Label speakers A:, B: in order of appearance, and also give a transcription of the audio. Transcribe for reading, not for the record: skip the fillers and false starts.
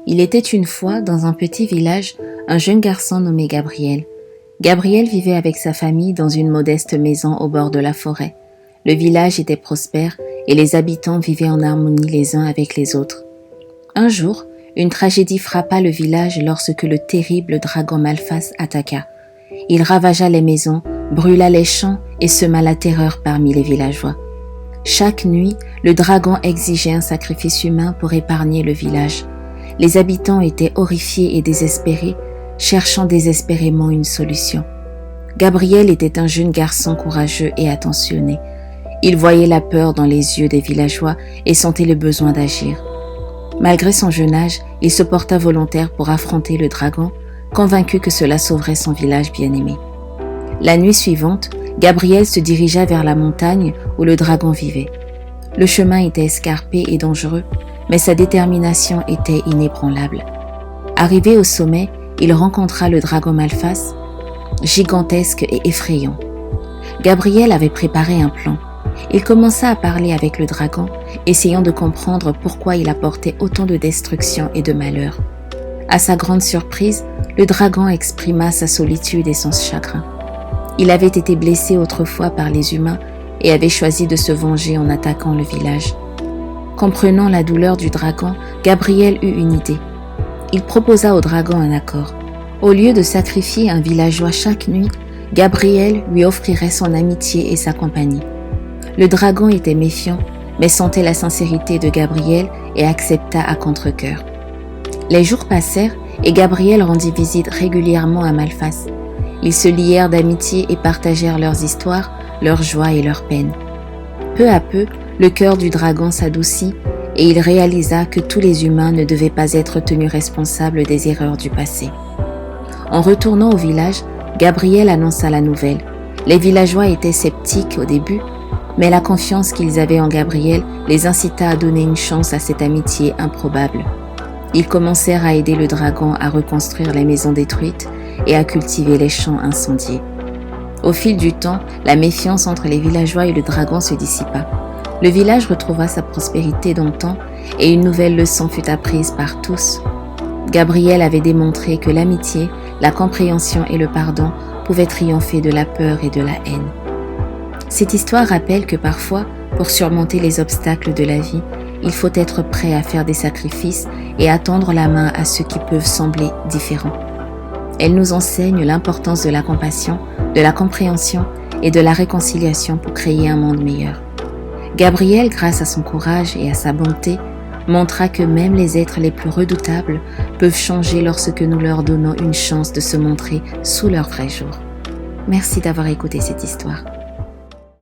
A: Il était une fois, dans un petit village, un jeune garçon nommé Gabriel. Gabriel vivait avec sa famille dans une modeste maison au bord de la forêt. Le village était prospère et les habitants vivaient en harmonie les uns avec les autres. Un jour, une tragédie frappa le village lorsque le terrible dragon Malphas attaqua. Il ravagea les maisons, brûla les champs et sema la terreur parmi les villageois. Chaque nuit, le dragon exigeait un sacrifice humain pour épargner le village. Les habitants étaient horrifiés et désespérés, cherchant désespérément une solution. Gabriel était un jeune garçon courageux et attentionné. Il voyait la peur dans les yeux des villageois et sentait le besoin d'agir. Malgré son jeune âge, il se porta volontaire pour affronter le dragon, convaincu que cela sauverait son village bien-aimé. La nuit suivante, Gabriel se dirigea vers la montagne où le dragon vivait. Le chemin était escarpé et dangereux, mais sa détermination était inébranlable. Arrivé au sommet, il rencontra le dragon Malphas, gigantesque et effrayant. Gabriel avait préparé un plan. Il commença à parler avec le dragon, essayant de comprendre pourquoi il apportait autant de destruction et de malheur. À sa grande surprise, le dragon exprima sa solitude et son chagrin. Il avait été blessé autrefois par les humains et avait choisi de se venger en attaquant le village. Comprenant la douleur du dragon, Gabriel eut une idée. Il proposa au dragon un accord. Au lieu de sacrifier un villageois chaque nuit, Gabriel lui offrirait son amitié et sa compagnie. Le dragon était méfiant, mais sentait la sincérité de Gabriel et accepta à contre-cœur. Les jours passèrent et Gabriel rendit visite régulièrement à Malphas. Ils se lièrent d'amitié et partagèrent leurs histoires, leurs joies et leurs peines. Peu à peu, le cœur du dragon s'adoucit et il réalisa que tous les humains ne devaient pas être tenus responsables des erreurs du passé. En retournant au village, Gabriel annonça la nouvelle. Les villageois étaient sceptiques au début, mais la confiance qu'ils avaient en Gabriel les incita à donner une chance à cette amitié improbable. Ils commencèrent à aider le dragon à reconstruire les maisons détruites et à cultiver les champs incendiés. Au fil du temps, la méfiance entre les villageois et le dragon se dissipa. Le village retrouva sa prospérité d'antan et une nouvelle leçon fut apprise par tous. Gabriel avait démontré que l'amitié, la compréhension et le pardon pouvaient triompher de la peur et de la haine. Cette histoire rappelle que parfois, pour surmonter les obstacles de la vie, il faut être prêt à faire des sacrifices et à tendre la main à ceux qui peuvent sembler différents. Elle nous enseigne l'importance de la compassion, de la compréhension et de la réconciliation pour créer un monde meilleur. Gabriel, grâce à son courage et à sa bonté, montra que même les êtres les plus redoutables peuvent changer lorsque nous leur donnons une chance de se montrer sous leur vrai jour. Merci d'avoir écouté cette histoire.